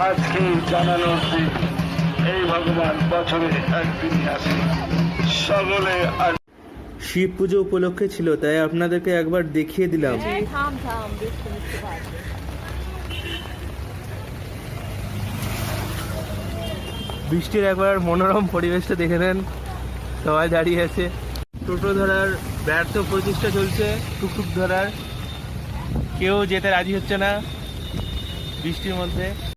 আজকে জানানো উচিত এই ভগবান বছরে একদিনই আসে সকলে। শিব পুজো উপলক্ষে ছিল, তাই আপনাদেরকে একবার দেখিয়ে দিলাম। বৃষ্টির একবার মনোরম পরিবেশটা দেখে নেন, সবাই দাঁড়িয়ে আছে। টোটো ধরার ব্যর্থ প্রচেষ্টা চলছে, টুকটুক ধরার কেউ যেতে রাজি হচ্ছে না বৃষ্টির মধ্যে।